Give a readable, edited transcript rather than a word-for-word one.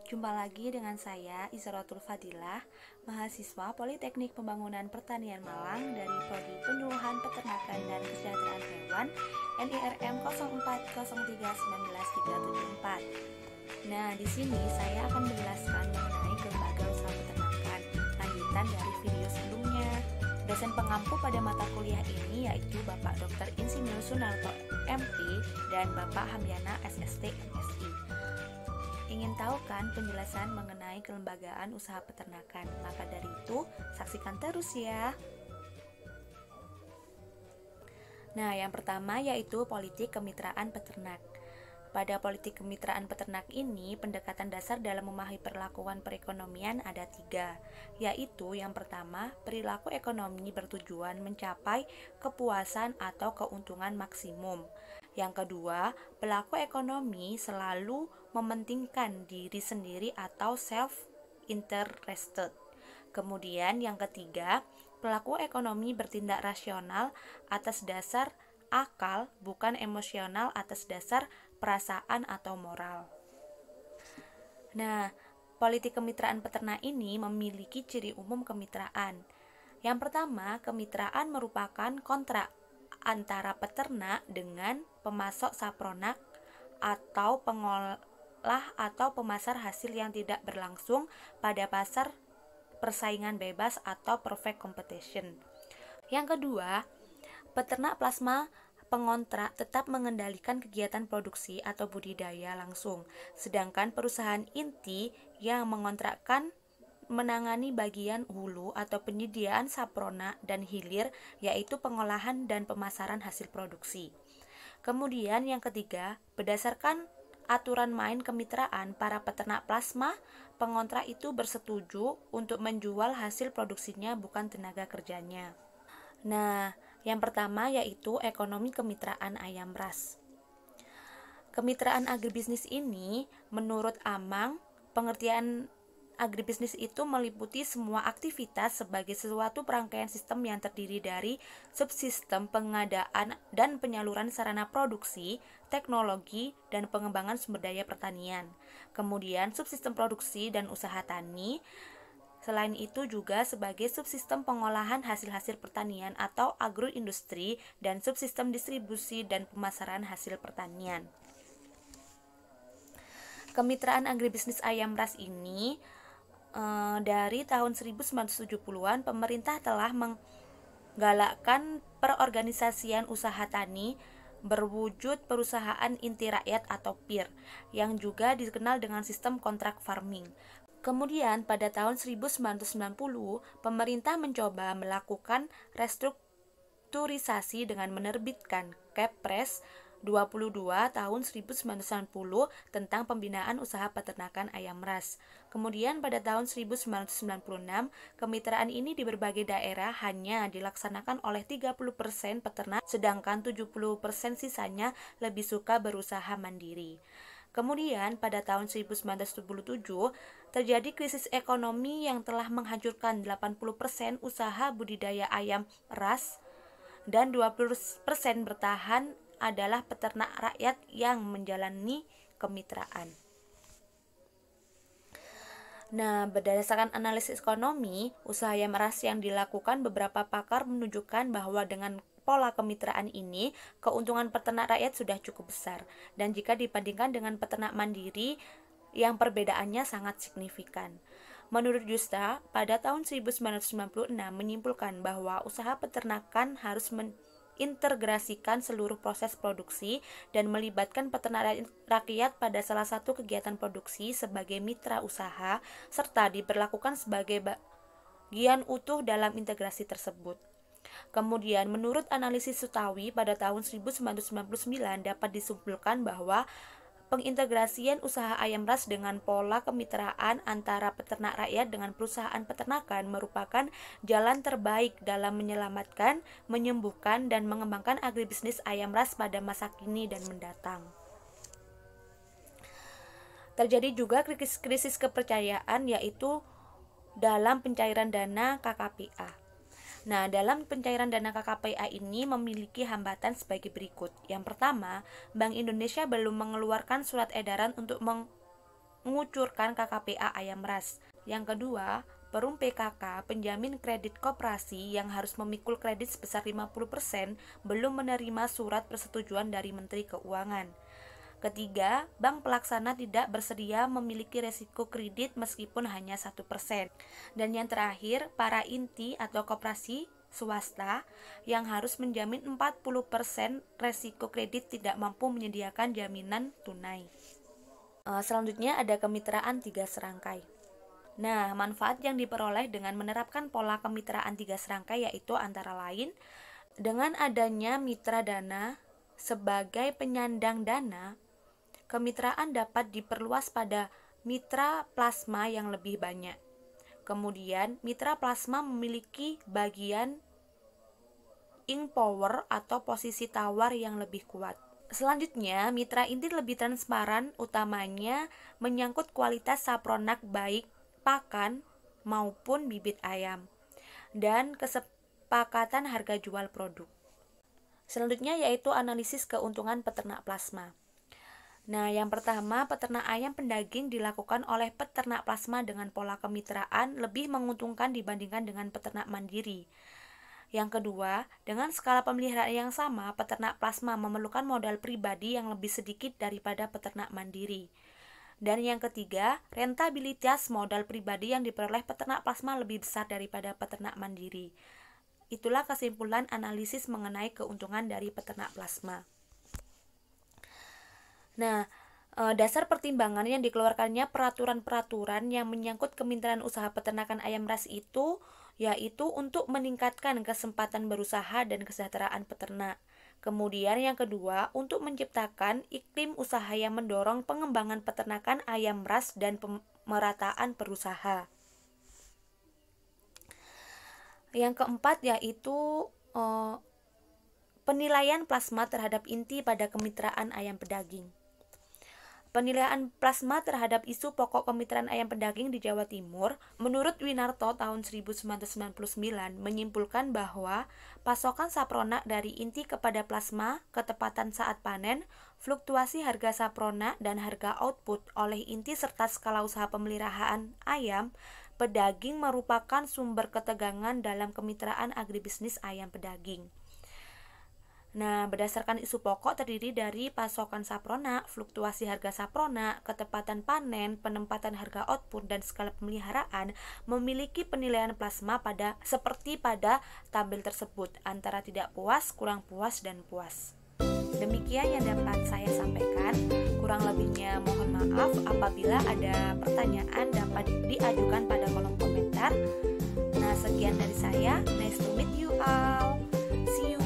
Jumpa lagi dengan saya, Isrotul Fadilah, mahasiswa Politeknik Pembangunan Pertanian Malang dari Prodi Penyuluhan Peternakan dan Kesejahteraan Hewan NIRM 04031934. Nah, di sini saya akan menjelaskan mengenai kelembaga usaha peternakan, lanjutan dari video sebelumnya. Dosen pengampu pada mata kuliah ini yaitu Bapak Dr. Insinyur Sunarto MP dan Bapak Hamyana SST MSI. Ingin tahu kan penjelasan mengenai kelembagaan usaha peternakan? Maka dari itu, saksikan terus ya. Nah, yang pertama yaitu politik kemitraan peternak. Pada politik kemitraan peternak ini, pendekatan dasar dalam memahami perlakuan perekonomian ada 3, yaitu yang pertama, perilaku ekonomi bertujuan mencapai kepuasan atau keuntungan maksimum. Yang kedua, pelaku ekonomi selalu mementingkan diri sendiri atau self-interested. Kemudian yang ketiga, pelaku ekonomi bertindak rasional atas dasar akal, bukan emosional atas dasar perasaan atau moral. Nah, politik kemitraan peternak ini memiliki ciri umum kemitraan. Yang pertama, kemitraan merupakan kontrak antara peternak dengan pemasok sapronak atau pengolah atau pemasar hasil yang tidak berlangsung pada pasar persaingan bebas atau perfect competition. Yang kedua, peternak plasma pengontrak tetap mengendalikan kegiatan produksi atau budidaya langsung, sedangkan perusahaan inti yang mengontrakkan menangani bagian hulu atau penyediaan saprona dan hilir, yaitu pengolahan dan pemasaran hasil produksi. Kemudian yang ketiga, berdasarkan aturan main kemitraan, para peternak plasma pengontrak itu bersetuju untuk menjual hasil produksinya, bukan tenaga kerjanya. Nah, yang pertama yaitu ekonomi kemitraan ayam ras. Kemitraan agribisnis ini, menurut Amang, pengertian agribisnis itu meliputi semua aktivitas sebagai suatu rangkaian sistem yang terdiri dari subsistem pengadaan dan penyaluran sarana produksi, teknologi, dan pengembangan sumber daya pertanian. Kemudian subsistem produksi dan usaha tani. Selain itu juga sebagai subsistem pengolahan hasil-hasil pertanian atau agroindustri dan subsistem distribusi dan pemasaran hasil pertanian. Kemitraan agribisnis ayam ras ini dari tahun 1970-an pemerintah telah menggalakkan perorganisasian usaha tani berwujud perusahaan inti rakyat atau PIR yang juga dikenal dengan sistem kontrak farming. Kemudian pada tahun 1990 pemerintah mencoba melakukan restrukturisasi dengan menerbitkan Kepres 22 tahun 1990 tentang pembinaan usaha peternakan ayam ras. Kemudian pada tahun 1996, kemitraan ini di berbagai daerah hanya dilaksanakan oleh 30% peternak, sedangkan 70% sisanya lebih suka berusaha mandiri. Kemudian pada tahun 1977 terjadi krisis ekonomi yang telah menghancurkan 80% usaha budidaya ayam ras dan 20% bertahan adalah peternak rakyat yang menjalani kemitraan. Nah, berdasarkan analisis ekonomi, usaha ayam ras yang dilakukan beberapa pakar menunjukkan bahwa dengan pola kemitraan ini, keuntungan peternak rakyat sudah cukup besar. Dan jika dibandingkan dengan peternak mandiri, yang perbedaannya sangat signifikan. Menurut Justa, pada tahun 1996 menyimpulkan bahwa usaha peternakan harus integrasikan seluruh proses produksi dan melibatkan peternak rakyat pada salah satu kegiatan produksi sebagai mitra usaha serta diberlakukan sebagai bagian utuh dalam integrasi tersebut. Kemudian menurut analisis Sutawi pada tahun 1999 dapat disimpulkan bahwa pengintegrasian usaha ayam ras dengan pola kemitraan antara peternak rakyat dengan perusahaan peternakan merupakan jalan terbaik dalam menyelamatkan, menyembuhkan, dan mengembangkan agribisnis ayam ras pada masa kini dan mendatang. Terjadi juga krisis kepercayaan yaitu dalam pencairan dana KKPA. Nah, dalam pencairan dana KKPA ini memiliki hambatan sebagai berikut. Yang pertama, Bank Indonesia belum mengeluarkan surat edaran untuk mengucurkan KKPA ayam ras. Yang kedua, perum PKK, penjamin kredit koperasi yang harus memikul kredit sebesar 50% belum menerima surat persetujuan dari Menteri Keuangan. Ketiga, bank pelaksana tidak bersedia memiliki resiko kredit meskipun hanya 1%. Dan yang terakhir, para inti atau koperasi swasta yang harus menjamin 40% resiko kredit tidak mampu menyediakan jaminan tunai. Selanjutnya ada kemitraan 3 serangkai. Nah, manfaat yang diperoleh dengan menerapkan pola kemitraan 3 serangkai yaitu antara lain dengan adanya mitra dana sebagai penyandang dana, kemitraan dapat diperluas pada mitra plasma yang lebih banyak. Kemudian, mitra plasma memiliki bagian ing power atau posisi tawar yang lebih kuat. Selanjutnya, mitra inti lebih transparan, utamanya menyangkut kualitas sapronak baik pakan maupun bibit ayam, dan kesepakatan harga jual produk. Selanjutnya yaitu analisis keuntungan peternak plasma. Nah, yang pertama, peternak ayam pendaging dilakukan oleh peternak plasma dengan pola kemitraan lebih menguntungkan dibandingkan dengan peternak mandiri. Yang kedua, dengan skala pemeliharaan yang sama, peternak plasma memerlukan modal pribadi yang lebih sedikit daripada peternak mandiri. Dan yang ketiga, rentabilitas modal pribadi yang diperoleh peternak plasma lebih besar daripada peternak mandiri. Itulah kesimpulan analisis mengenai keuntungan dari peternak plasma. Nah, dasar pertimbangan yang dikeluarkannya peraturan-peraturan yang menyangkut kemitraan usaha peternakan ayam ras itu, yaitu untuk meningkatkan kesempatan berusaha dan kesejahteraan peternak. Kemudian yang kedua, untuk menciptakan iklim usaha yang mendorong pengembangan peternakan ayam ras dan pemerataan berusaha. Yang keempat yaitu penilaian plasma terhadap inti pada kemitraan ayam pedaging. Penilaian plasma terhadap isu pokok kemitraan ayam pedaging di Jawa Timur menurut Winarto tahun 1999 menyimpulkan bahwa pasokan sapronak dari inti kepada plasma, ketepatan saat panen, fluktuasi harga sapronak dan harga output oleh inti serta skala usaha pemeliharaan ayam pedaging merupakan sumber ketegangan dalam kemitraan agribisnis ayam pedaging. Nah, berdasarkan isu pokok terdiri dari pasokan sapronak, fluktuasi harga sapronak, ketepatan panen, penempatan harga output, dan skala pemeliharaan, memiliki penilaian plasma seperti pada tabel tersebut, antara tidak puas, kurang puas, dan puas. Demikian yang dapat saya sampaikan. Kurang lebihnya mohon maaf. Apabila ada pertanyaan dapat diajukan pada kolom komentar. Nah, sekian dari saya. Nice to meet you all. See you